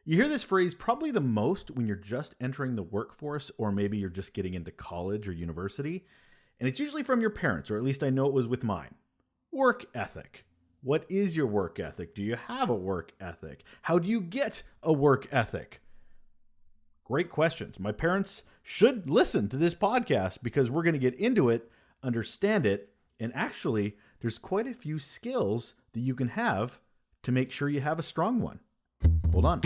You hear this phrase probably the most when you're just entering the workforce, or maybe you're just getting into college or university. And it's usually from your parents, or at least I know it was with mine. Work ethic. What is your work ethic? Do you have a work ethic? How do you get a work ethic? Great questions. My parents should listen to this podcast because we're going to get into it, understand it, and actually, there's quite a few skills that you can have to make sure you have a strong one. Hold on.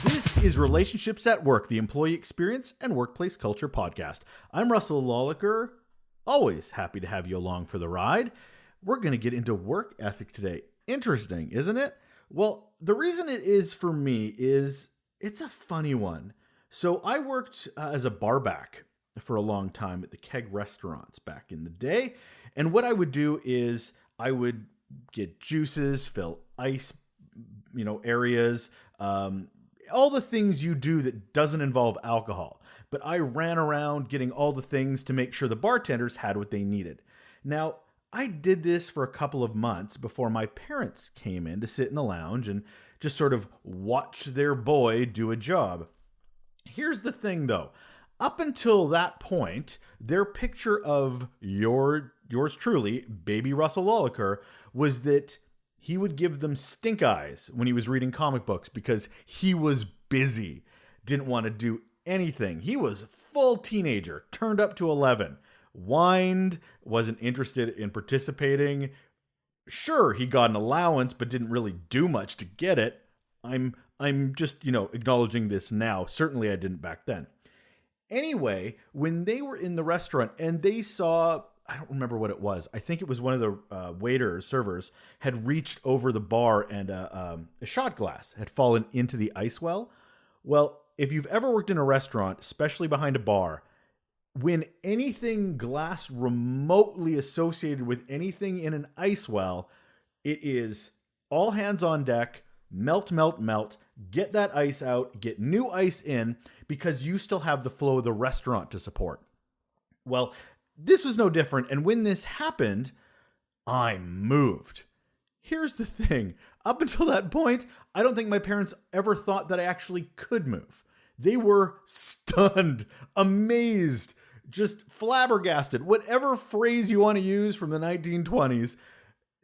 This is Relationships at Work, the Employee Experience and Workplace Culture podcast. I'm Russel Lolliker. Always happy to have you along for the ride. We're going to get into work ethic today. Interesting, isn't it? Well, the reason it is for me is it's a funny one. So I worked as a barback for a long time at the Keg restaurants back in the day. And what I would do is I would get juices, fill ice, areas, all the things you do that doesn't involve alcohol. But I ran around getting all the things to make sure the bartenders had what they needed. Now, I did this for a couple of months before my parents came in to sit in the lounge and just sort of watch their boy do a job. Here's the thing, though. Up until that point, their picture of yours truly, baby Russel Lolliker, was that he would give them stink eyes when he was reading comic books because he was busy, didn't want to do anything. He was full teenager, turned up to 11, whined, wasn't interested in participating. Sure, he got an allowance, but didn't really do much to get it. I'm just, acknowledging this now. Certainly I didn't back then. Anyway, when they were in the restaurant and they saw, I don't remember what it was. I think it was one of the waiters, servers, had reached over the bar and a shot glass had fallen into the ice well. Well, if you've ever worked in a restaurant, especially behind a bar, when anything glass remotely associated with anything in an ice well, it is all hands on deck, melt, melt, melt, get that ice out, get new ice in, because you still have the flow of the restaurant to support. Well, this was no different, and when this happened, I moved. Here's the thing. Up until that point, I don't think my parents ever thought that I actually could move. They were stunned, amazed, just flabbergasted. Whatever phrase you want to use from the 1920s,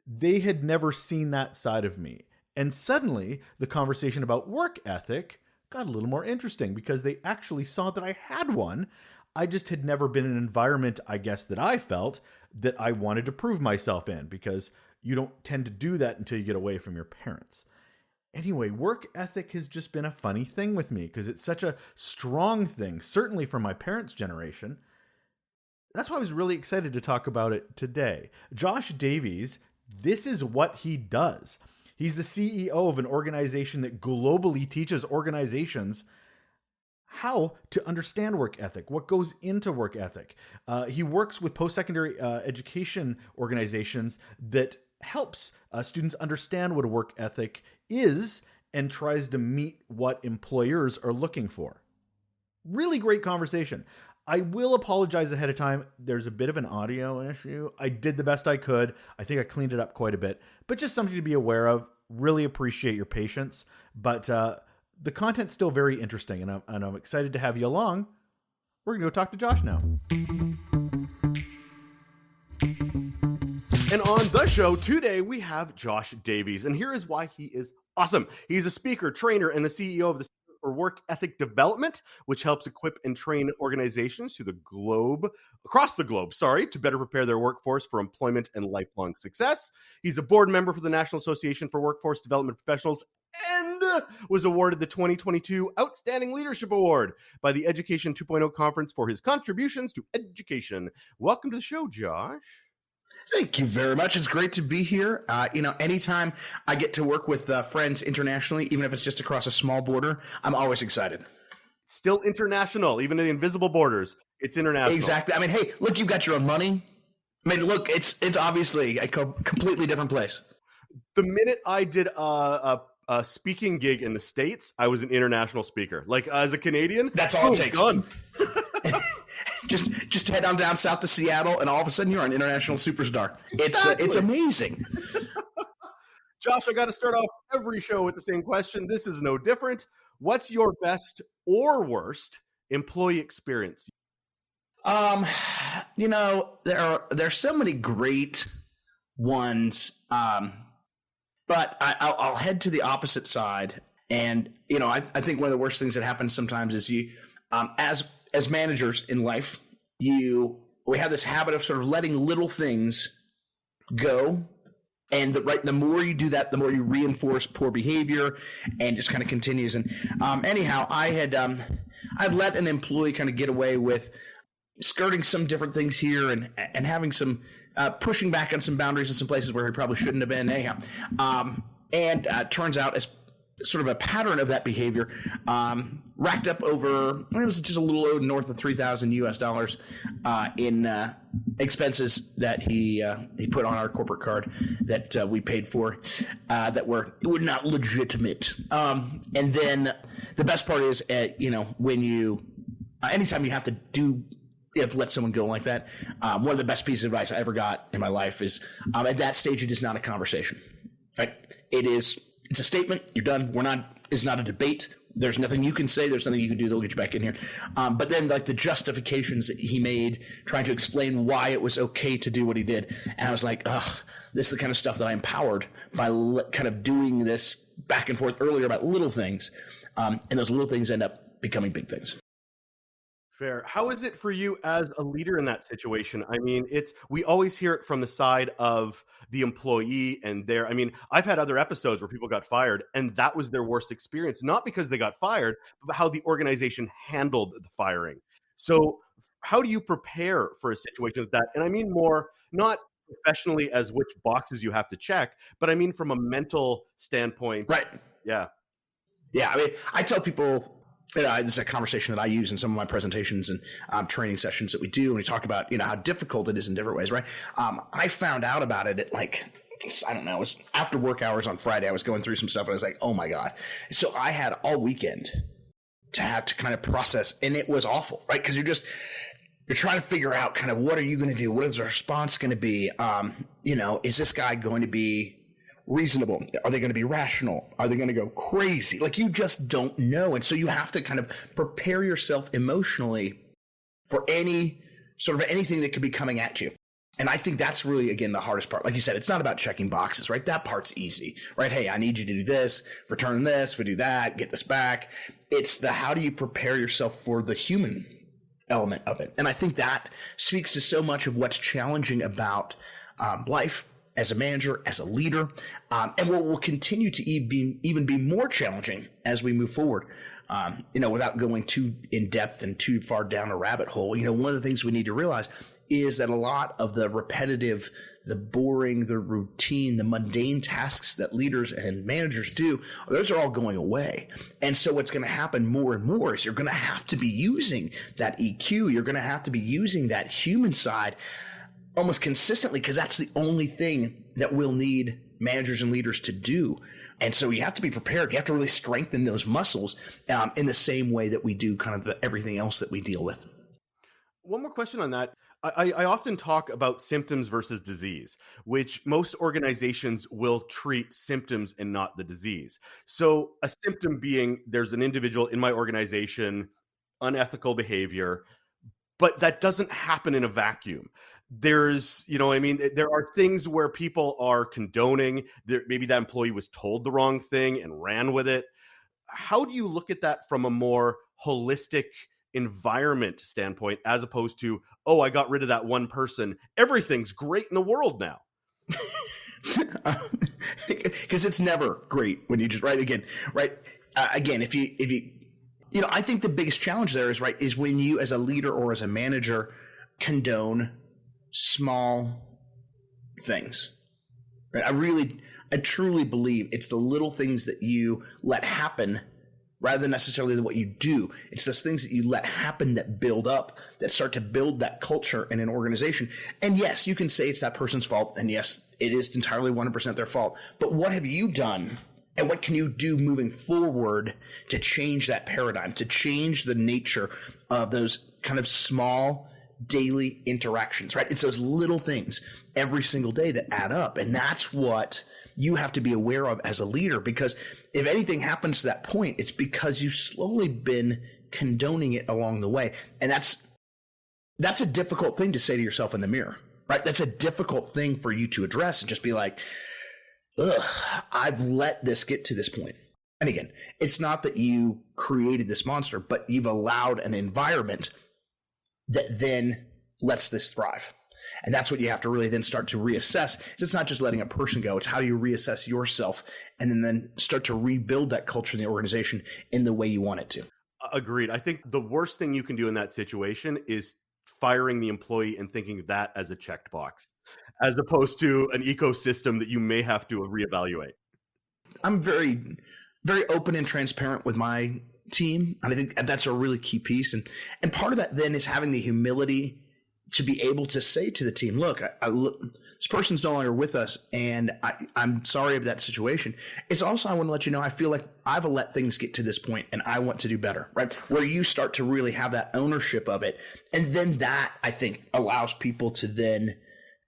they had never seen that side of me. And suddenly, the conversation about work ethic got a little more interesting because they actually saw that I had one. I just had never been in an environment, I guess, that I felt that I wanted to prove myself in, because you don't tend to do that until you get away from your parents. Anyway, work ethic has just been a funny thing with me because it's such a strong thing, certainly from my parents' generation. That's why I was really excited to talk about it today. Josh Davies, this is what he does. He's the CEO of an organization that globally teaches organizations how to understand work ethic, what goes into work ethic. He works with post-secondary education organizations that helps students understand what a work ethic is and tries to meet what employers are looking for. Really great conversation. I will apologize ahead of time. There's a bit of an audio issue. I did the best I could. I think I cleaned it up quite a bit, but just something to be aware of. Really appreciate your patience, but the content's still very interesting, and I'm excited to have you along. We're going to go talk to Josh now. And on the show today, we have Josh Davies, and here is why he is awesome. He's a speaker, trainer, and the CEO of the Center for Work Ethic Development, which helps equip and train organizations across the globe, to better prepare their workforce for employment and lifelong success. He's a board member for the National Association for Workforce Development Professionals and was awarded the 2022 Outstanding Leadership Award by the Education 2.0 Conference for his contributions to education. Welcome to the show, Josh. Thank you very much. It's great to be here. Anytime I get to work with friends internationally, even if it's just across a small border, I'm always excited. Still international, even in the invisible borders. It's international. Exactly. I mean, hey, look, you've got your own money. I mean, look, it's obviously a completely different place. The minute I did a speaking gig in the States, I was an international speaker. Like, as a Canadian, that's all it takes. Done. Just head on down south to Seattle, and all of a sudden you're an international superstar. It's amazing. Josh, I got to start off every show with the same question. This is no different. What's your best or worst employee experience? There's so many great ones, but I'll head to the opposite side. And I think one of the worst things that happens sometimes is you, as managers in life, we have this habit of sort of letting little things go. And the more you do that, the more you reinforce poor behavior, and just kind of continues. And anyhow, I'd let an employee kind of get away with skirting some different things here and having some pushing back on some boundaries in some places where he probably shouldn't have been. Anyhow, and turns out as sort of a pattern of that behavior, racked up over, it was just a little north of $3,000 in expenses that he put on our corporate card that we paid for, that were not legitimate. And then the best part is, when you, anytime you have to let someone go like that. One of the best pieces of advice I ever got in my life is, at that stage, it is not a conversation, right? It's a statement. You're done. It's not a debate. There's nothing you can say. There's nothing you can do that'll get you back in here. But then, like, the justifications that he made, trying to explain why it was okay to do what he did. And I was like, ugh, this is the kind of stuff that I empowered by kind of doing this back and forth earlier about little things. And those little things end up becoming big things. Fair. How is it for you as a leader in that situation? I mean, we always hear it from the side of the employee and I've had other episodes where people got fired and that was their worst experience, not because they got fired, but how the organization handled the firing. So how do you prepare for a situation like that? And I mean more, not professionally as which boxes you have to check, but I mean from a mental standpoint. Right. Yeah. Yeah. I mean, I tell people, this is a conversation that I use in some of my presentations and training sessions that we do, and we talk about how difficult it is in different ways, right? I found out about it at I don't know, it was after work hours on Friday. I was going through some stuff and I was like, oh my God. So I had all weekend to have to kind of process, and it was awful, right? Because you're trying to figure out kind of what are you going to do? What is the response going to be? Is this guy going to be reasonable? Are they going to be rational? Are they going to go crazy? Like, you just don't know. And so you have to kind of prepare yourself emotionally for anything that could be coming at you. And I think that's really, again, the hardest part. Like you said, it's not about checking boxes, right? That part's easy, right? Hey, I need you to do this, return this, we do that, get this back. It's the how do you prepare yourself for the human element of it. And I think that speaks to so much of what's challenging about life as a manager, as a leader, and what will continue to even be more challenging as we move forward. Without going too in depth and too far down a rabbit hole, one of the things we need to realize is that a lot of the repetitive, the boring, the routine, the mundane tasks that leaders and managers do, those are all going away. And so what's going to happen more and more is you're going to have to be using that EQ. You're going to have to be using that human side almost consistently, because that's the only thing that we'll need managers and leaders to do. And so you have to be prepared. You have to really strengthen those muscles in the same way that we do kind of everything else that we deal with. One more question on that. I often talk about symptoms versus disease, which most organizations will treat symptoms and not the disease. So a symptom being there's an individual in my organization, unethical behavior, but that doesn't happen in a vacuum. There's, there are things where people are condoning. Maybe that employee was told the wrong thing and ran with it. How do you look at that from a more holistic environment standpoint, as opposed to, oh, I got rid of that one person, everything's great in the world now? Because it's never great when you just again, if you I think the biggest challenge there is when you as a leader or as a manager condone small things, right? I truly believe it's the little things that you let happen rather than necessarily what you do. It's those things that you let happen that build up, that start to build that culture in an organization. And yes, you can say it's that person's fault. And yes, it is entirely 100% their fault. But what have you done? And what can you do moving forward to change that paradigm, to change the nature of those kind of small daily interactions, right? It's those little things every single day that add up. And that's what you have to be aware of as a leader, because if anything happens to that point, it's because you've slowly been condoning it along the way. And that's a difficult thing to say to yourself in the mirror, right? That's a difficult thing for you to address and just be like, ugh, I've let this get to this point. And again, it's not that you created this monster, but you've allowed an environment that then lets this thrive. And that's what you have to really then start to reassess. It's not just letting a person go. It's how do you reassess yourself and then start to rebuild that culture in the organization in the way you want it to. Agreed. I think the worst thing you can do in that situation is firing the employee and thinking of that as a checked box, as opposed to an ecosystem that you may have to reevaluate. I'm very, very open and transparent with my team. And I think that's a really key piece. And part of that then is having the humility to be able to say to the team, look, this person's no longer with us, and I'm sorry of that situation. It's also, I want to let you know, I feel like I've let things get to this point, and I want to do better, right? Where you start to really have that ownership of it. And then that, I think, allows people to then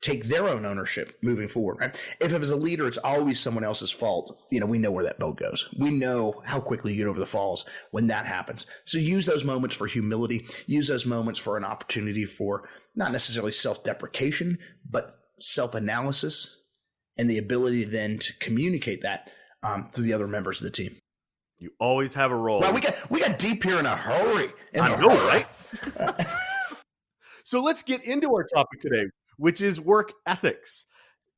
take their own ownership moving forward, right? If as a leader, it's always someone else's fault, we know where that boat goes. We know how quickly you get over the falls when that happens. So use those moments for humility, use those moments for an opportunity for not necessarily self-deprecation, but self-analysis and the ability then to communicate that through the other members of the team. You always have a role. Well, we got deep here in a hurry. I know, right? So let's get into our topic today, which is work ethics.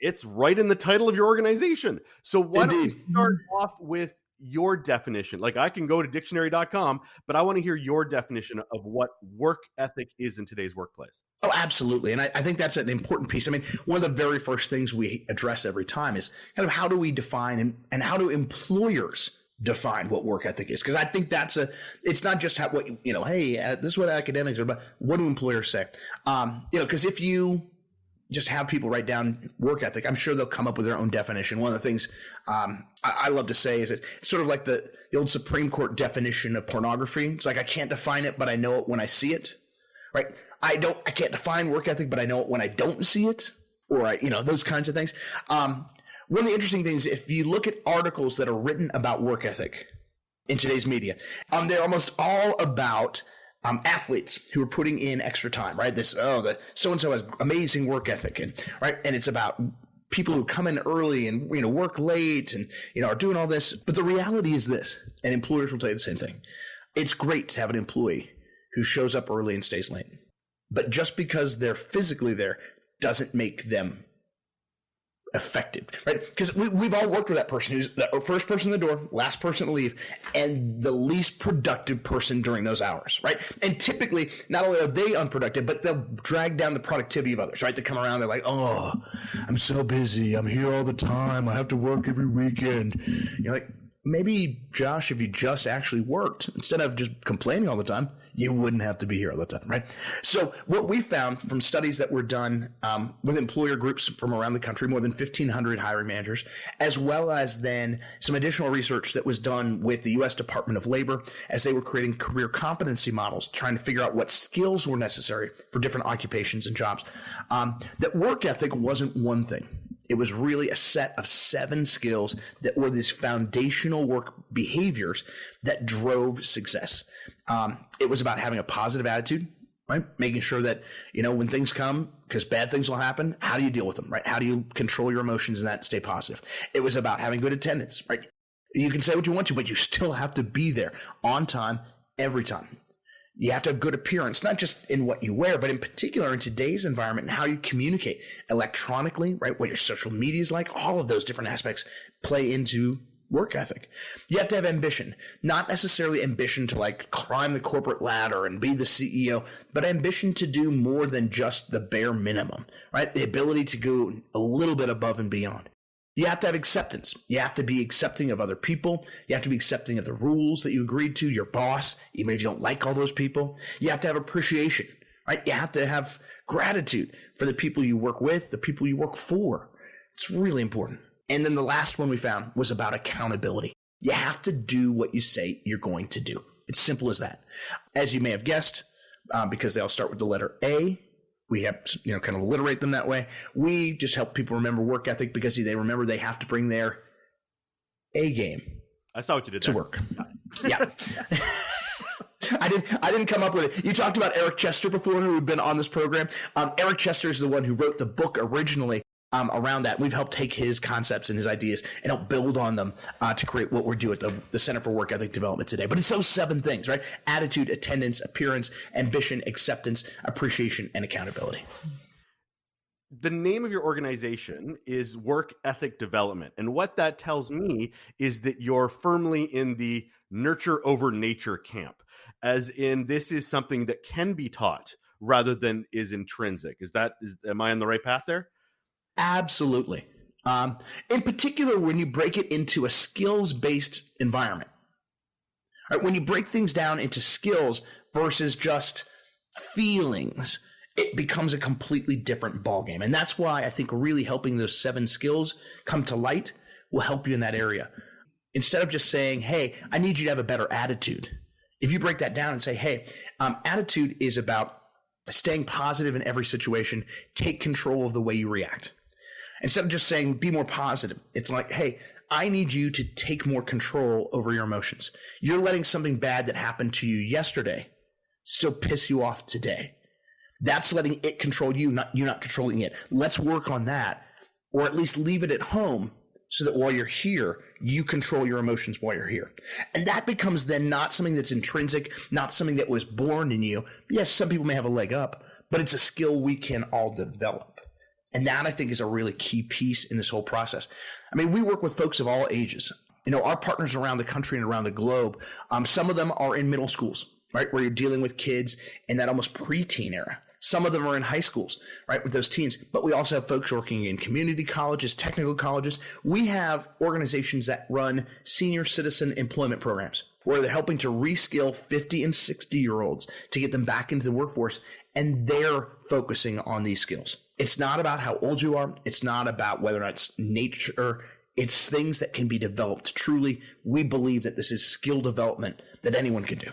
It's right in the title of your organization. So why don't we start off with your definition? Like, I can go to dictionary.com, but I want to hear your definition of what work ethic is in today's workplace. Oh, absolutely. And I think that's an important piece. I mean, one of the very first things we address every time is kind of how do we define and how do employers define what work ethic is? Because I think it's not just hey, this is what academics are about. What do employers say? Because if you just have people write down work ethic, I'm sure they'll come up with their own definition. One of the things I love to say is that it's sort of like the old Supreme Court definition of pornography. It's like, I can't define it, but I know it when I see it, right? I can't define work ethic, but I know it when I don't see it, or those kinds of things. One of the interesting things, if you look at articles that are written about work ethic in today's media, they're almost all about athletes who are putting in extra time, right? The so-and-so has amazing work ethic, and it's about people who come in early and, work late and, are doing all this. But the reality is this, and employers will tell you the same thing. It's great to have an employee who shows up early and stays late. But just because they're physically there doesn't make them effective, right? Because we've all worked with that person who's the first person in the door, last person to leave, and the least productive person during those hours, right? And typically, not only are they unproductive, but they'll drag down the productivity of others, right? They come around, they're like, oh, I'm so busy. I'm here all the time. I have to work every weekend. You're like, maybe, Josh, if you just actually worked, instead of just complaining all the time, you wouldn't have to be here all the time, right? So what we found from studies that were done with employer groups from around the country, more than 1,500 hiring managers, as well as then some additional research that was done with the U.S. Department of Labor as they were creating career competency models, trying to figure out what skills were necessary for different occupations and jobs, that work ethic wasn't one thing. It was really a set of 7 skills that were these foundational work behaviors that drove success. It was about having a positive attitude, right? Making sure that, when things come, because bad things will happen, how do you deal with them, right? How do you control your emotions and that stay positive? It was about having good attendance, right? You can say what you want to, but you still have to be there on time, every time. You have to have good appearance, not just in what you wear, but in particular in today's environment and how you communicate electronically, right? What your social media is like, all of those different aspects play into work ethic. You have to have ambition, not necessarily ambition to like climb the corporate ladder and be the CEO, but ambition to do more than just the bare minimum, right? The ability to go a little bit above and beyond. You have to have acceptance. You have to be accepting of other people. You have to be accepting of the rules that you agreed to, your boss, even if you don't like all those people. You have to have appreciation, right? You have to have gratitude for the people you work with, the people you work for. It's really important. And then the last one we found was about accountability. You have to do what you say you're going to do. It's simple as that. As you may have guessed, because they all start with the letter A. We have, kind of alliterate them that way. We just help people remember work ethic because they remember they have to bring their A game. I saw what you did to there. work. Yeah. I didn't come up with it. You talked about Eric Chester before, who had been on this program. Eric Chester is the one who wrote the book originally around that. We've helped take his concepts and his ideas and help build on them to create what we're doing at the Center for Work Ethic Development today. But it's those 7 things, right? Attitude, attendance, appearance, ambition, acceptance, appreciation, and accountability. The name of your organization is Work Ethic Development. And what that tells me is that you're firmly in the nurture over nature camp, as in this is something that can be taught rather than is intrinsic. Am I on the right path there? Absolutely. In particular, when you break it into a skills-based environment, right? When you break things down into skills versus just feelings, it becomes a completely different ballgame. And that's why I think really helping those 7 skills come to light will help you in that area. Instead of just saying, hey, I need you to have a better attitude. If you break that down and say, hey, attitude is about staying positive in every situation, take control of the way you react. Instead of just saying, be more positive, it's like, hey, I need you to take more control over your emotions. You're letting something bad that happened to you yesterday still piss you off today. That's letting it control you, you're not controlling it. Let's work on that, or at least leave it at home so that while you're here, you control your emotions while you're here. And that becomes then not something that's intrinsic, not something that was born in you. Yes, some people may have a leg up, but it's a skill we can all develop. And that, I think, is a really key piece in this whole process. I mean, we work with folks of all ages. Our partners around the country and around the globe, some of them are in middle schools, right, where you're dealing with kids in that almost preteen era. Some of them are in high schools, right, with those teens. But we also have folks working in community colleges, technical colleges. We have organizations that run senior citizen employment programs where they're helping to reskill 50 and 60-year-olds to get them back into the workforce, and they're focusing on these skills. It's not about how old you are. It's not about whether or not it's nature. It's things that can be developed. Truly, we believe that this is skill development that anyone can do.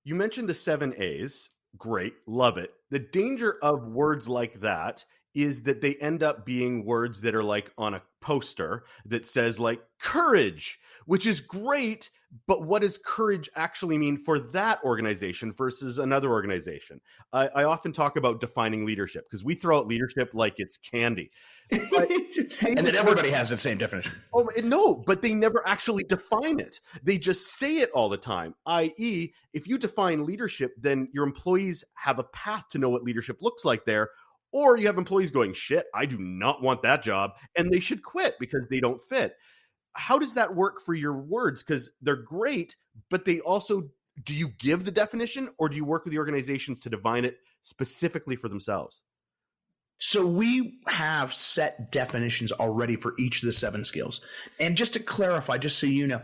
You mentioned the 7 A's. Great. Love it. The danger of words like that is that they end up being words that are like on a poster that says like courage, which is great. But what does courage actually mean for that organization versus another organization? I often talk about defining leadership because we throw out leadership like it's candy. But and then everybody has the same definition. Oh, no, but they never actually define it. They just say it all the time, i.e., if you define leadership, then your employees have a path to know what leadership looks like there. Or you have employees going, shit, I do not want that job, and they should quit because they don't fit. How does that work for your words? Because they're great, but they also, do you give the definition or do you work with the organizations to define it specifically for themselves? So we have set definitions already for each of the 7 skills. And just to clarify, just so you know,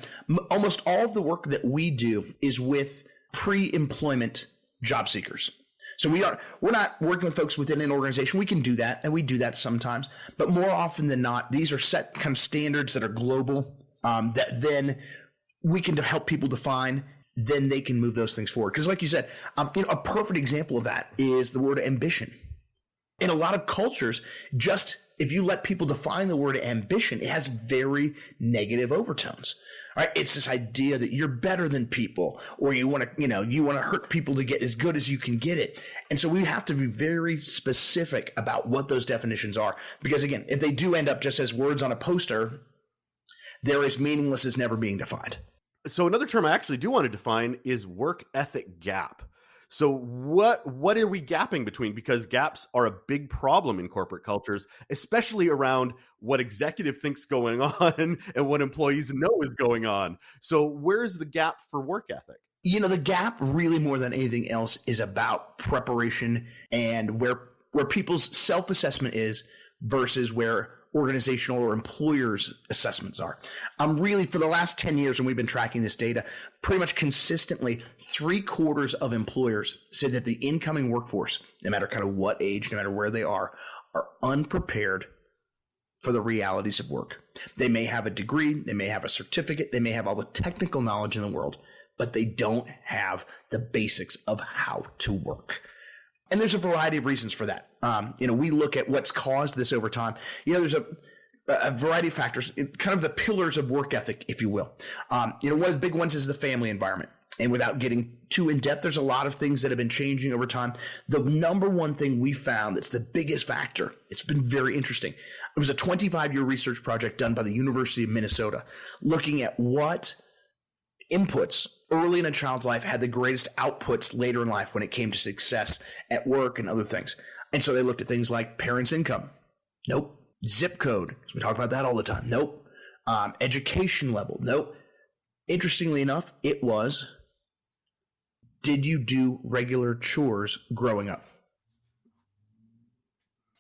almost all of the work that we do is with pre-employment job seekers. So we're not working with folks within an organization. We can do that, and we do that sometimes. But more often than not, these are set kind of standards that are global that then we can help people define. Then they can move those things forward. Because like you said, a perfect example of that is the word ambition. In a lot of cultures, just if you let people define the word ambition, it has very negative overtones. Right? It's this idea that you're better than people, or you want to hurt people to get as good as you can get it. And so we have to be very specific about what those definitions are. Because again, if they do end up just as words on a poster, they're as meaningless as never being defined. So another term I actually do want to define is work ethic gap. So what are we gapping between? Because gaps are a big problem in corporate cultures, especially around what executive thinks going on and what employees know is going on. So where's the gap for work ethic? The gap really more than anything else is about preparation and where people's self-assessment is versus where organizational or employers' assessments are. Really, for the last 10 years, when we've been tracking this data, pretty much consistently, 3/4 of employers say that the incoming workforce, no matter kind of what age, no matter where they are unprepared for the realities of work. They may have a degree, they may have a certificate, they may have all the technical knowledge in the world, but they don't have the basics of how to work. And there's a variety of reasons for that. We look at what's caused this over time. There's a variety of factors, kind of the pillars of work ethic, if you will. One of the big ones is the family environment. And without getting too in depth, there's a lot of things that have been changing over time. The number one thing we found that's the biggest factor, it's been very interesting. It was a 25-year research project done by the University of Minnesota, looking at what inputs early in a child's life had the greatest outputs later in life when it came to success at work and other things. And so they looked at things like parents' income. Nope. Zip code. We talk about that all the time. Nope. Education level. Nope. Interestingly enough, it was, did you do regular chores growing up?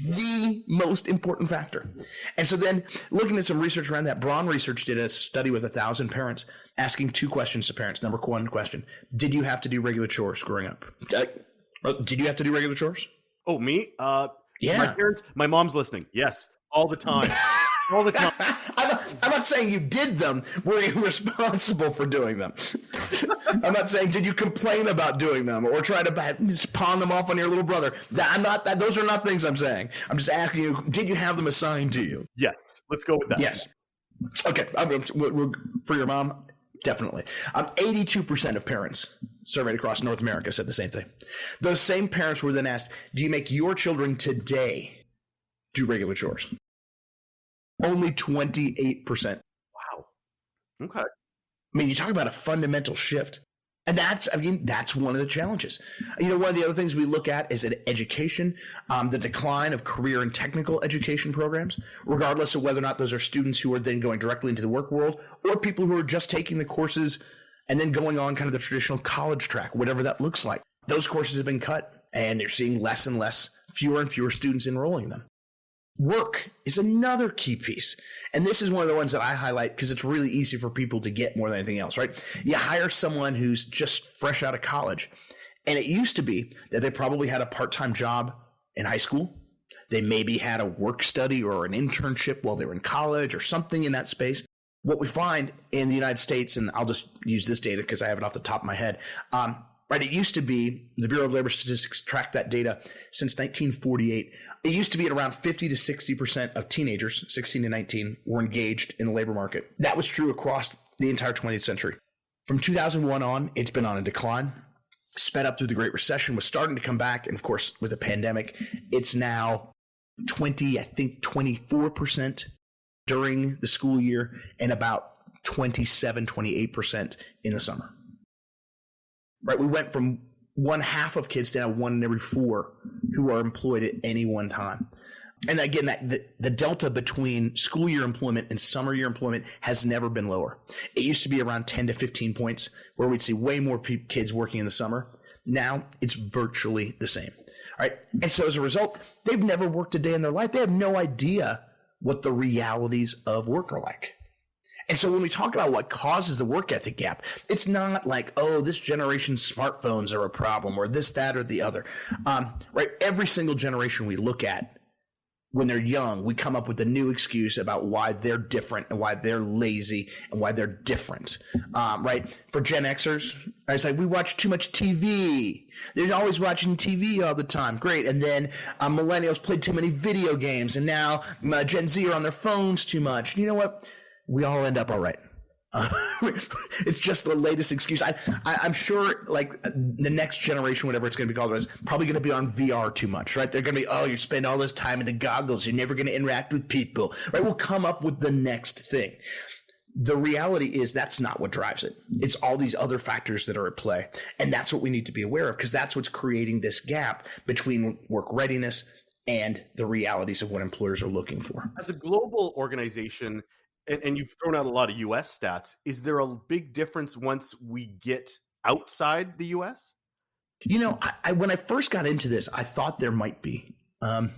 The most important factor. And so then looking at some research around that, Braun Research did a study with 1,000 parents asking 2 questions to parents. Number one question, did you have to do regular chores growing up? Did you have to do regular chores? Oh, me? Yeah. My mom's listening. Yes. All the time. All the time. I'm not saying you did them. Were you responsible for doing them? I'm not saying did you complain about doing them or try to just pawn them off on your little brother. Those are not things I'm saying. I'm just asking you, did you have them assigned to you? Yes. Let's go with that. Yes. Okay. For your mom, definitely. 82% of parents surveyed across North America said the same thing. Those same parents were then asked, do you make your children today do regular chores? Only 28%. Wow. Okay. I mean, you talk about a fundamental shift. And that's one of the challenges. One of the other things we look at is education, the decline of career and technical education programs, regardless of whether or not those are students who are then going directly into the work world or people who are just taking the courses and then going on kind of the traditional college track, whatever that looks like. Those courses have been cut and you're seeing less and less, fewer and fewer students enrolling in them. Work is another key piece. And this is one of the ones that I highlight because it's really easy for people to get more than anything else, right? You hire someone who's just fresh out of college. And it used to be that they probably had a part-time job in high school. They maybe had a work study or an internship while they were in college or something in that space. What we find in the United States, and I'll just use this data because I have it off the top of my head, right, it used to be, the Bureau of Labor Statistics tracked that data since 1948. It used to be at around 50 to 60% of teenagers, 16 to 19, were engaged in the labor market. That was true across the entire 20th century. From 2001 on, it's been on a decline. Sped up through the Great Recession, was starting to come back. And of course, with the pandemic, it's now 24% during the school year and about 28% in the summer. Right, we went from 1/2 of kids to now 1 in every 4 who are employed at any one time. And again, the delta between school year employment and summer year employment has never been lower. It used to be around 10 to 15 points where we'd see way more kids working in the summer. Now it's virtually the same. All right. And so as a result, they've never worked a day in their life. They have no idea what the realities of work are like. And so when we talk about what causes the work ethic gap, it's not like, oh, this generation's smartphones are a problem or this, that, or the other. Right? Every single generation we look at when they're young, we come up with a new excuse about why they're different and why they're lazy and why they're different. Right? For Gen Xers, it's like, we watch too much TV. They're always watching TV all the time. Great. And then millennials played too many video games. And now Gen Z are on their phones too much. And you know what? We all end up all right. It's just the latest excuse. I'm sure like the next generation, whatever it's going to be called, is probably going to be on VR too much, right? They're going to be, oh, you spend all this time in the goggles. You're never going to interact with people, right? We'll come up with the next thing. The reality is that's not what drives it. It's all these other factors that are at play. And that's what we need to be aware of because that's what's creating this gap between work readiness and the realities of what employers are looking for. As a global organization, and you've thrown out a lot of U.S. stats, is there a big difference once we get outside the U.S.? You know, when I first got into this, I thought there might be. And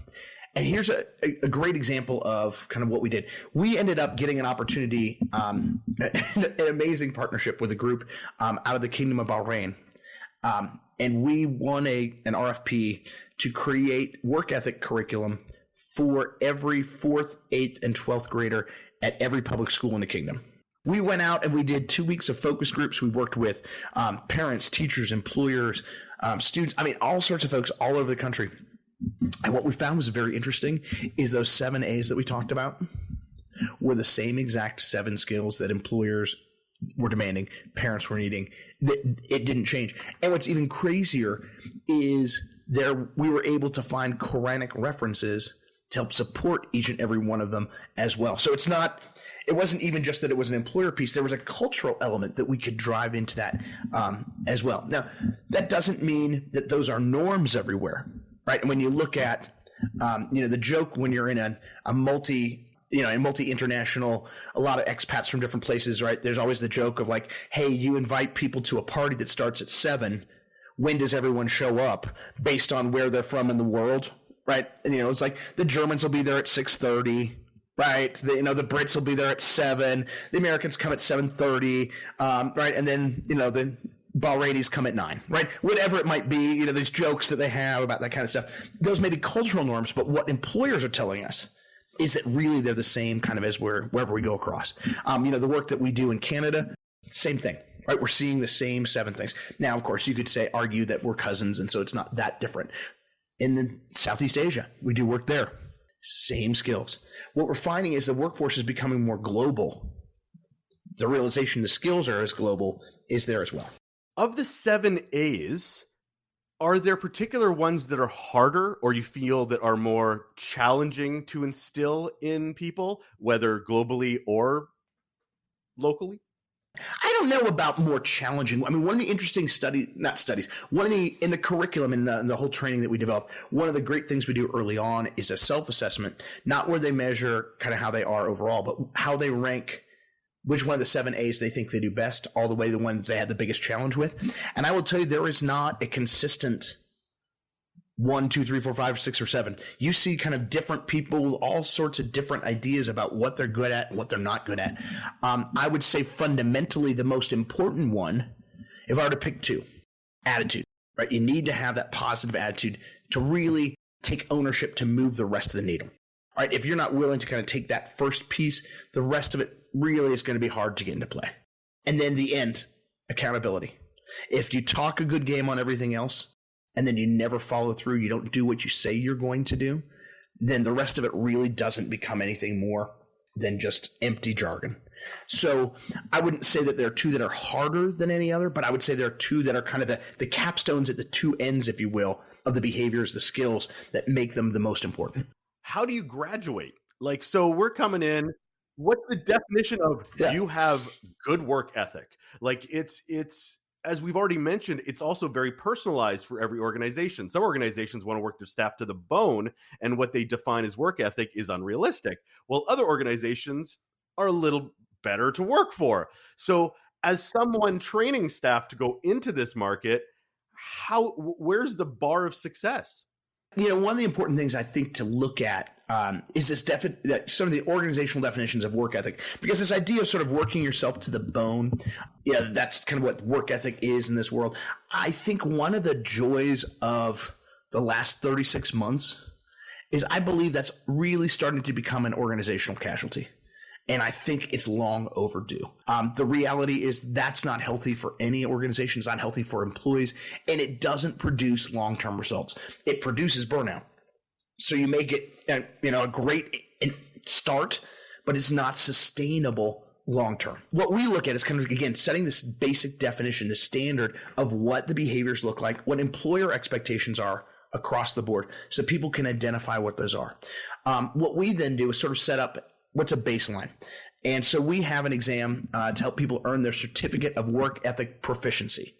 here's a great example of kind of what we did. We ended up getting an opportunity, an amazing partnership with a group out of the Kingdom of Bahrain. And we won an RFP to create work ethic curriculum for every 4th, 8th, and 12th grader at every public school in the kingdom. We went out and we did 2 weeks of focus groups. We worked with parents, teachers, employers, students. I mean, all sorts of folks all over the country. And what we found was very interesting is those 7 A's that we talked about were the same exact 7 skills that employers were demanding, parents were needing. It didn't change. And what's even crazier is we were able to find Quranic references to help support each and every one of them as well. So it wasn't even just that it was an employer piece. There was a cultural element that we could drive into that as well. Now, that doesn't mean that those are norms everywhere, right? And when you look at, the joke when you're in a multi-international, a lot of expats from different places, right? There's always the joke of like, hey, you invite people to a party that starts at 7. When does everyone show up based on where they're from in the world, right? And, it's like the Germans will be there at 6:30. Right, the Brits will be there at 7. The Americans come at 7:30, right, and then the Bahraini's come at 9, right? Whatever it might be, these jokes that they have about that kind of stuff. Those may be cultural norms, but what employers are telling us is that really they're the same kind of as wherever we go across. The work that we do in Canada, same thing, right? We're seeing the same 7 things. Now, of course, you could argue that we're cousins, and so it's not that different. In the Southeast Asia, we do work there. Same skills. What we're finding is the workforce is becoming more global. The realization the skills are as global is there as well. Of the 7 A's, are there particular ones that are harder or you feel that are more challenging to instill in people, whether globally or locally? I don't know about more challenging. I mean, one of the interesting in the curriculum and the whole training that we develop, one of the great things we do early on is a self-assessment, not where they measure kind of how they are overall, but how they rank which one of the 7 A's they think they do best, all the way to the ones they had the biggest challenge with. And I will tell you, there is not a consistent 1, 2, 3, 4, 5, 6, or 7. You see kind of different people, all sorts of different ideas about what they're good at and what they're not good at. I would say fundamentally the most important one, if I were to pick 2, attitude, right? You need to have that positive attitude to really take ownership to move the rest of the needle. All right, if you're not willing to kind of take that first piece, the rest of it really is going to be hard to get into play. And then the end, accountability. If you talk a good game on everything else, and then you never follow through, you don't do what you say you're going to do, then the rest of it really doesn't become anything more than just empty jargon. So I wouldn't say that there are 2 that are harder than any other, but I would say there are 2 that are kind of the capstones at the 2 ends, if you will, of the behaviors, the skills that make them the most important. How do you graduate? So we're coming in. What's the definition of you have good work ethic? It's as we've already mentioned, it's also very personalized for every organization. Some organizations want to work their staff to the bone, and what they define as work ethic is unrealistic, while other organizations are a little better to work for. So as someone training staff to go into this market, where's the bar of success? One of the important things I think to look at is some of the organizational definitions of work ethic, because this idea of sort of working yourself to the bone, that's kind of what work ethic is in this world. I think one of the joys of the last 36 months is I believe that's really starting to become an organizational casualty. And I think it's long overdue. The reality is that's not healthy for any organization. It's not healthy for employees, and it doesn't produce long-term results. It produces burnout. So you may get a great start, but it's not sustainable long-term. What we look at is kind of, again, setting this basic definition, the standard of what the behaviors look like, what employer expectations are across the board, so people can identify what those are. What we then do is sort of set up what's a baseline. And so we have an exam to help people earn their certificate of work ethic proficiency.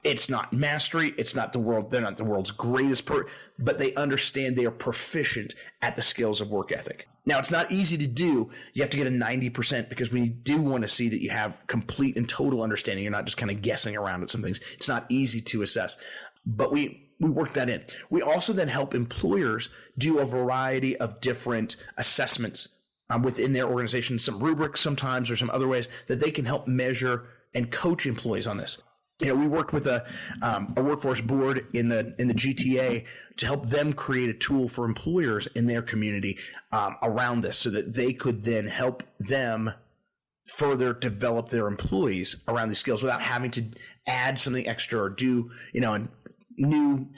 It's not mastery. It's not they're not the world's greatest, but they understand they are proficient at the skills of work ethic. Now, it's not easy to do. You have to get a 90% because we do want to see that you have complete and total understanding. You're not just kind of guessing around at some things. It's not easy to assess, but we work that in. We also then help employers do a variety of different assessments within their organization, some rubrics sometimes or some other ways that they can help measure and coach employees on this. We worked with a workforce board in the GTA to help them create a tool for employers in their community around this, so that they could then help them further develop their employees around these skills without having to add something extra or do, a new,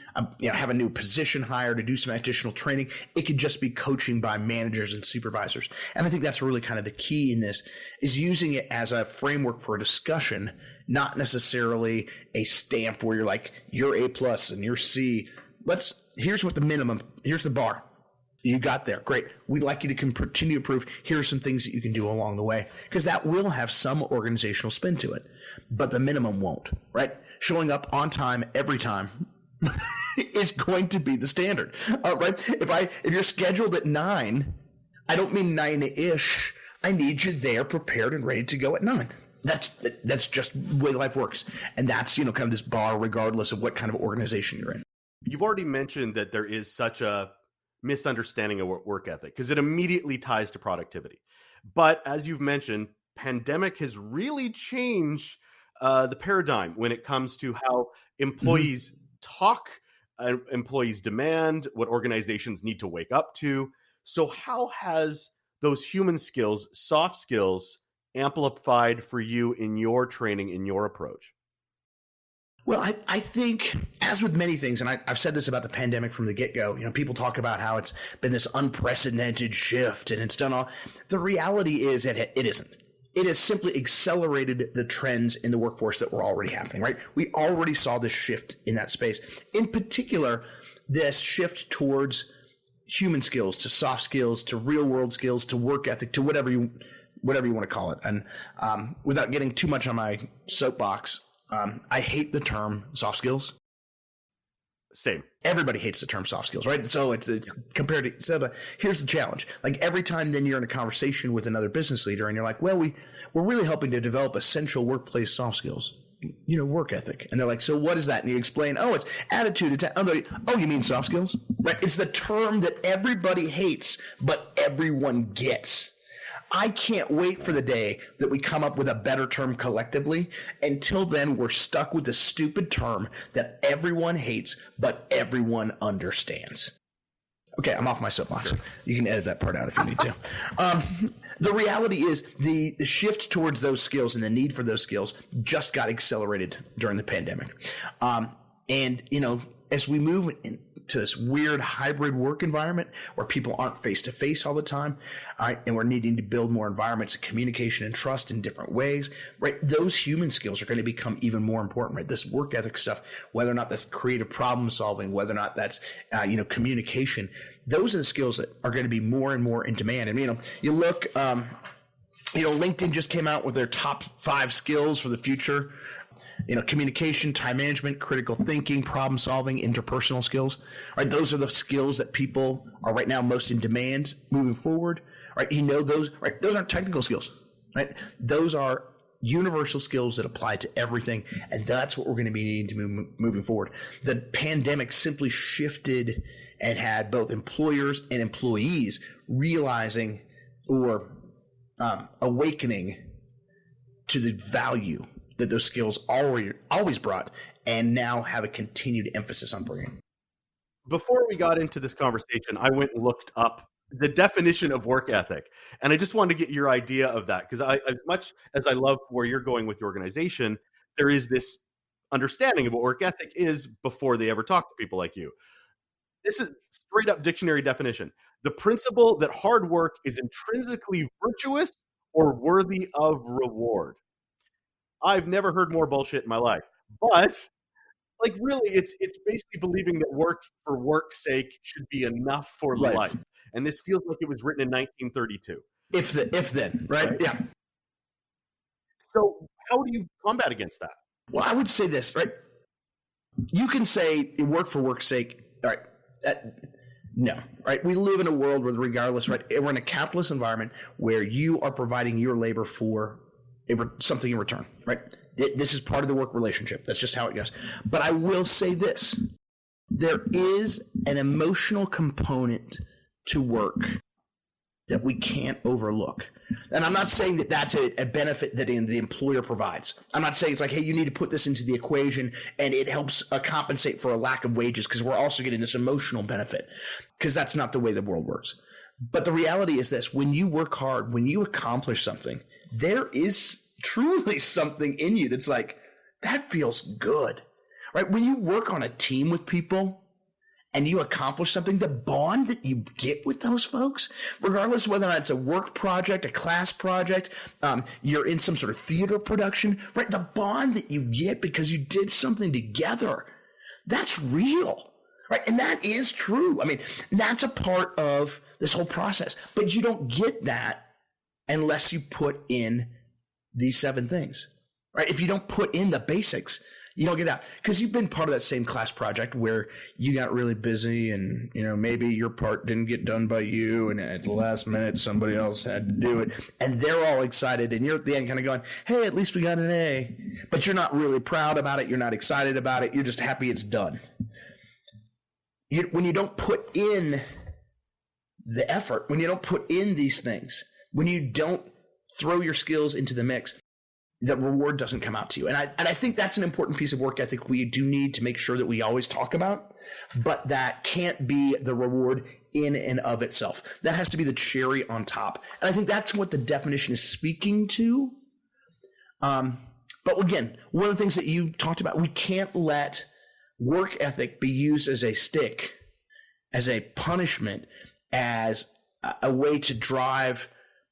have a new position hire to do some additional training. It could just be coaching by managers and supervisors. And I think that's really kind of the key in this, is using it as a framework for a discussion, not necessarily a stamp where you're like, you're A+ and you're C. Here's what the minimum, here's the bar. You got there. Great. We'd like you to continue to improve. Here are some things that you can do along the way, because that will have some organizational spin to it, but the minimum won't, right? Showing up on time every time is going to be the standard, right? If you're scheduled at 9, I don't mean 9-ish. I need you there prepared and ready to go at 9. That's just the way life works. And that's, kind of this bar regardless of what kind of organization you're in. You've already mentioned that there is such a misunderstanding of work ethic because it immediately ties to productivity. But as you've mentioned, pandemic has really changed the paradigm when it comes to how employees talk, employees demand, what organizations need to wake up to. So how has those human skills, soft skills, amplified for you in your training, in your approach? Well, I think, as with many things, and I've said this about the pandemic from the get-go, people talk about how it's been this unprecedented shift and it's done all. The reality is that it isn't. It has simply accelerated the trends in the workforce that were already happening, right? We already saw this shift in that space. In particular, this shift towards human skills, to soft skills, to real-world skills, to work ethic, to whatever you want to call it. And without getting too much on my soapbox, I hate the term soft skills. Same. Everybody hates the term soft skills, right? So it's compared to, so, but here's the challenge. Like every time then you're in a conversation with another business leader and you're like, well, we're really helping to develop essential workplace soft skills, work ethic. And they're like, so what is that? And you explain, it's attitude. Oh, you mean soft skills? Right? It's the term that everybody hates, but everyone gets. I can't wait for the day that we come up with a better term collectively. Until then, we're stuck with the stupid term that everyone hates, but everyone understands. Okay, I'm off my soapbox. You can edit that part out if you need to. The reality is the shift towards those skills and the need for those skills just got accelerated during the pandemic. As we move to this weird hybrid work environment where people aren't face-to-face all the time, all right, and we're needing to build more environments of communication and trust in different ways, right? Those human skills are going to become even more important, right? This work ethic stuff, whether or not that's creative problem solving, whether or not that's, communication, those are the skills that are going to be more and more in demand. And, you look, LinkedIn just came out with their top 5 skills for the future. Communication, time management, critical thinking, problem solving, interpersonal skills. Right, those are the skills that people are right now most in demand moving forward. Right, those aren't technical skills. Right, those are universal skills that apply to everything, and that's what we're going to be needing to moving forward. The pandemic simply shifted and had both employers and employees realizing or awakening to the value that those skills always brought and now have a continued emphasis on bringing. Before we got into this conversation, I went and looked up the definition of work ethic. And I just wanted to get your idea of that, because as much as I love where you're going with your organization, there is this understanding of what work ethic is before they ever talk to people like you. This is straight up dictionary definition. The principle that hard work is intrinsically virtuous or worthy of reward. I've never heard more bullshit in my life, but really, it's basically believing that work for work's sake should be enough for life. And this feels like it was written in 1932. If then, right? Yeah. So how do you combat against that? Well, I would say this, right? You can say work for work's sake. All right. No, right? We live in a world where regardless, right? We're in a capitalist environment where you are providing your labor for something in return, right? This is part of the work relationship. That's just how it goes. But I will say this. There is an emotional component to work that we can't overlook. And I'm not saying that that's a benefit that the employer provides. I'm not saying it's like, hey, you need to put this into the equation and it helps compensate for a lack of wages, because we're also getting this emotional benefit, because that's not the way the world works. But the reality is this: when you work hard, when you accomplish something, there is truly something in you that's like, that feels good, right? When you work on a team with people and you accomplish something, the bond that you get with those folks, regardless of whether or not it's a work project, a class project, you're in some sort of theater production, right? The bond that you get because you did something together, that's real, right? And that is true. I mean, that's a part of this whole process, but you don't get that unless you put in these 7 things, right? If you don't put in the basics, you don't get out, because you've been part of that same class project where you got really busy and, maybe your part didn't get done by you, and at the last minute somebody else had to do it, and they're all excited, and you're at the end kind of going, hey, at least we got an A, but you're not really proud about it. You're not excited about it. You're just happy it's done. When you don't put in the effort, when you don't put in these things, when you don't throw your skills into the mix, the reward doesn't come out to you. And I think that's an important piece of work ethic we do need to make sure that we always talk about, but that can't be the reward in and of itself. That has to be the cherry on top. And I think that's what the definition is speaking to. But again, one of the things that you talked about, we can't let work ethic be used as a stick, as a punishment, as a way to drive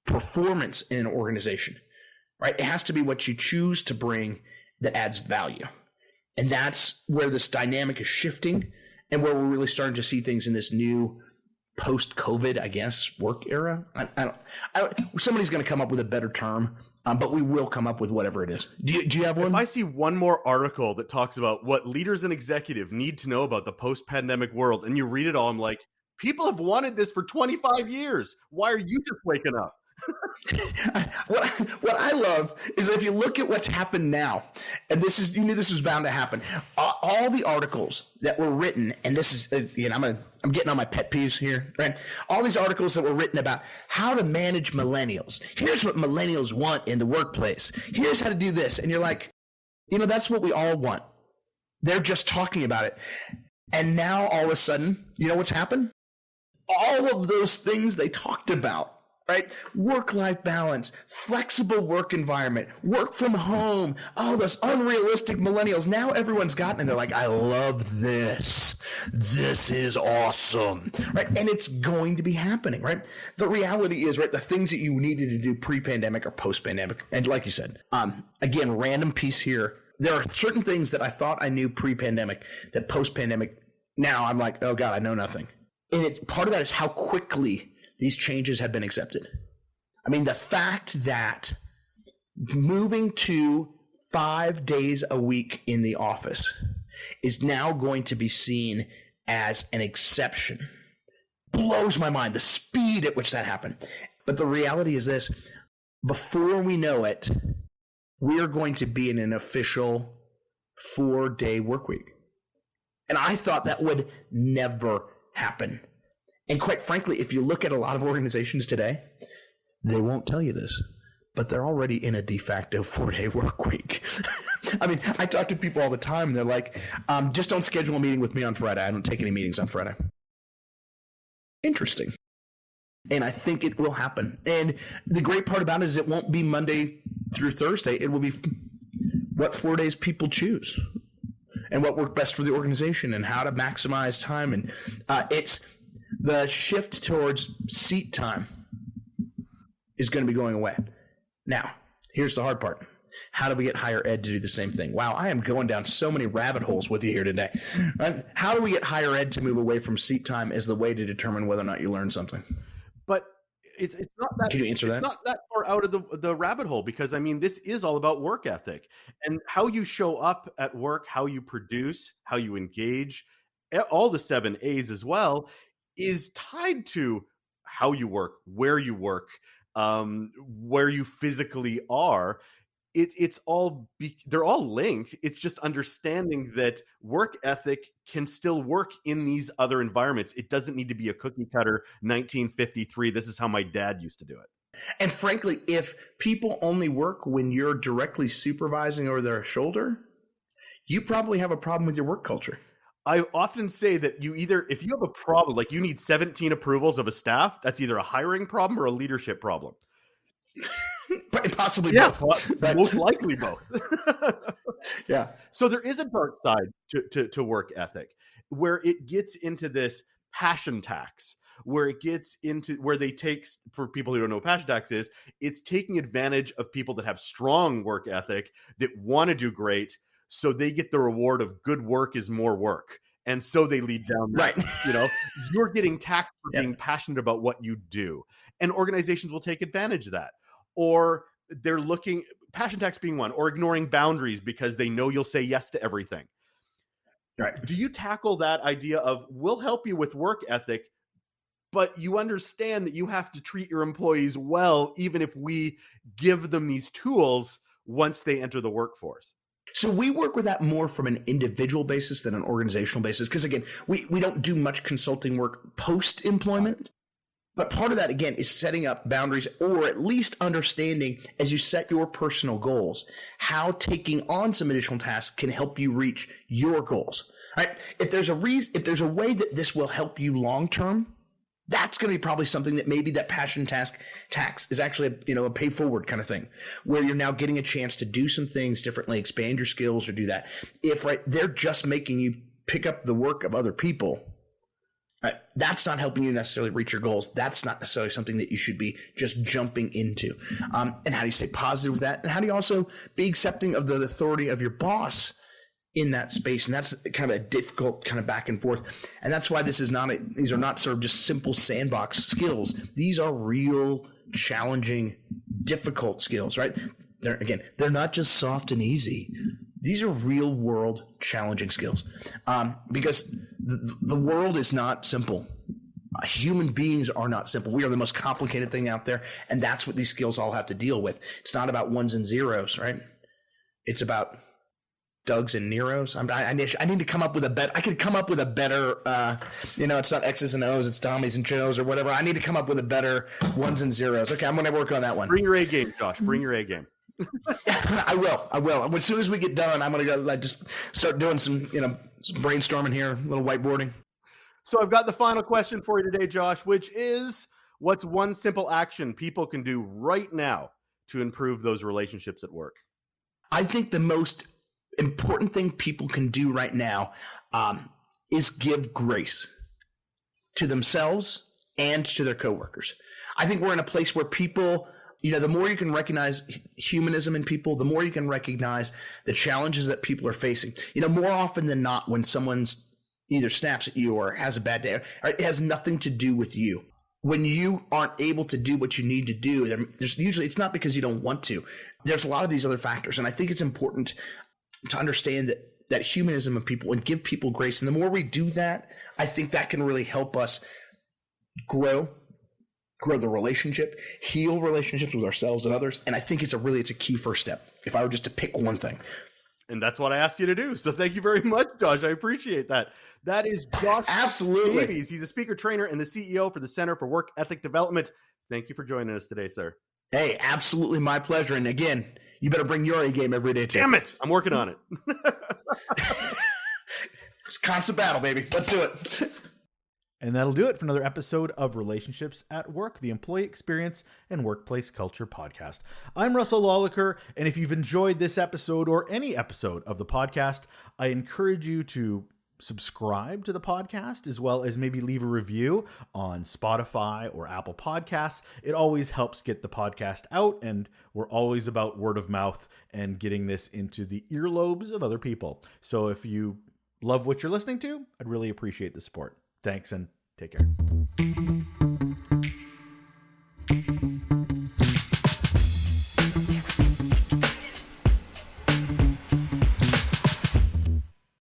performance in an organization. Right? It has to be what you choose to bring that adds value. And that's where this dynamic is shifting, and where we're really starting to see things in this new post-COVID, I guess, work era. I don't, somebody's going to come up with a better term, but we will come up with whatever it is. Do you have one? If I see one more article that talks about what leaders and executives need to know about the post-pandemic world, and you read it all, I'm like, people have wanted this for 25 years. Why are you just waking up? What I love is that if you look at what's happened now, and you knew this was bound to happen, all the articles that were written, and this is, I'm getting on my pet peeves here, right? All these articles that were written about how to manage millennials. Here's what millennials want in the workplace. Here's how to do this. And you're like, that's what we all want. They're just talking about it. And now all of a sudden, you know what's happened? All of those things they talked about, right? Work-life balance, flexible work environment, work from home, all those unrealistic millennials. Now everyone's gotten and they're like, I love this. This is awesome, right? And it's going to be happening, right? The reality is, right, the things that you needed to do pre-pandemic or post-pandemic. And like you said, again, random piece here. There are certain things that I thought I knew pre-pandemic that post-pandemic, now I'm like, oh God, I know nothing. And part of that is how quickly these changes have been accepted. I mean, the fact that moving to 5 days a week in the office is now going to be seen as an exception blows my mind, the speed at which that happened. But the reality is this: before we know it, we are going to be in an official 4-day work week. And I thought that would never happen. And quite frankly, if you look at a lot of organizations today, they won't tell you this, but they're already in a de facto 4-day work week. I mean, I talk to people all the time, and they're like, just don't schedule a meeting with me on Friday. I don't take any meetings on Friday. Interesting. And I think it will happen. And the great part about it is it won't be Monday through Thursday. It will be what 4 days people choose and what worked best for the organization and how to maximize time. And it's the shift towards seat time is going to be going away. Now, here's the hard part. How do we get higher ed to do the same thing? Wow, I am going down so many rabbit holes with you here today. Right? How do we get higher ed to move away from seat time as the way to determine whether or not you learn something? But it's not that. Can you answer that? It's not that far out of the rabbit hole, because I mean, this is all about work ethic and how you show up at work, how you produce, how you engage, all the 7 A's as well, is tied to how you work, where you physically are. they're all linked. It's just understanding that work ethic can still work in these other environments. It doesn't need to be a cookie cutter 1953. This is how my dad used to do it. And frankly, if people only work when you're directly supervising over their shoulder, you probably have a problem with your work culture. I often say that if you have a problem, like you need 17 approvals of a staff, that's either a hiring problem or a leadership problem. Possibly both. Well, most likely both. Yeah. So there is a dark side to work ethic where it gets into this passion tax, where it gets into where they take, for people who don't know what passion tax is, it's taking advantage of people that have strong work ethic that want to do great. So they get the reward of good work is more work. And so they lead down that, right. You're getting taxed for being passionate about what you do. And organizations will take advantage of that. Or they're looking, passion tax being one, or ignoring boundaries because they know you'll say yes to everything. Right. Do you tackle that idea of, we'll help you with work ethic, but you understand that you have to treat your employees well, even if we give them these tools once they enter the workforce? So we work with that more from an individual basis than an organizational basis. Because again, we don't do much consulting work post-employment. But part of that, again, is setting up boundaries, or at least understanding, as you set your personal goals, how taking on some additional tasks can help you reach your goals. Right? If there's a way that this will help you long term, that's going to be probably something that maybe that passion tax is actually a pay forward kind of thing, where you're now getting a chance to do some things differently, expand your skills, or do that. If they're just making you pick up the work of other people, that's not helping you necessarily reach your goals. That's not necessarily something that you should be just jumping into. And how do you stay positive with that? And how do you also be accepting of the authority of your boss in that space? And that's kind of a difficult kind of back and forth. And that's why these are not sort of just simple sandbox skills. These are real, challenging, difficult skills, right? They're not just soft and easy. These are real world challenging skills, because the world is not simple. Human beings are not simple. We are the most complicated thing out there, and that's what these skills all have to deal with. It's not about ones and zeros, right? It's about Dougs and Neros. I need to come up with a better. I could come up with a better. It's not X's and O's. It's Tommies and Joes or whatever. I need to come up with a better ones and zeros. Okay, I'm going to work on that one. Bring your A game, Josh. Bring your A game. I will. As soon as we get done, I'm going to go just start doing some brainstorming here, a little whiteboarding. So I've got the final question for you today, Josh, which is, what's one simple action people can do right now to improve those relationships at work? I think the most important thing people can do right now is give grace to themselves and to their coworkers. I think we're in a place where people, the more you can recognize humanism in people, the more you can recognize the challenges that people are facing. More often than not, when someone's either snaps at you or has a bad day, it has nothing to do with you. When you aren't able to do what you need to do, there's usually, it's not because you don't want to. There's a lot of these other factors. And I think it's important to understand that humanism of people and give people grace. And the more we do that, I think that can really help us grow the relationship, heal relationships with ourselves and others. And I think it's a key first step, if I were just to pick one thing. And that's what I asked you to do. So thank you very much, Josh. I appreciate that. That is Josh Absolutely. Davies. He's a speaker trainer and the CEO for the Center for Work Ethic Development. Thank you for joining us today, sir. Hey, absolutely my pleasure. And again, you better bring your A game every day, too. Damn it. I'm working on it. It's constant battle, baby. Let's do it. And that'll do it for another episode of Relationships at Work, the Employee Experience and Workplace Culture Podcast. I'm Russel Lawlicker, and if you've enjoyed this episode or any episode of the podcast, I encourage you to subscribe to the podcast, as well as maybe leave a review on Spotify or Apple Podcasts. It always helps get the podcast out, and we're always about word of mouth and getting this into the earlobes of other people. So if you love what you're listening to, I'd really appreciate the support. Thanks, and take care.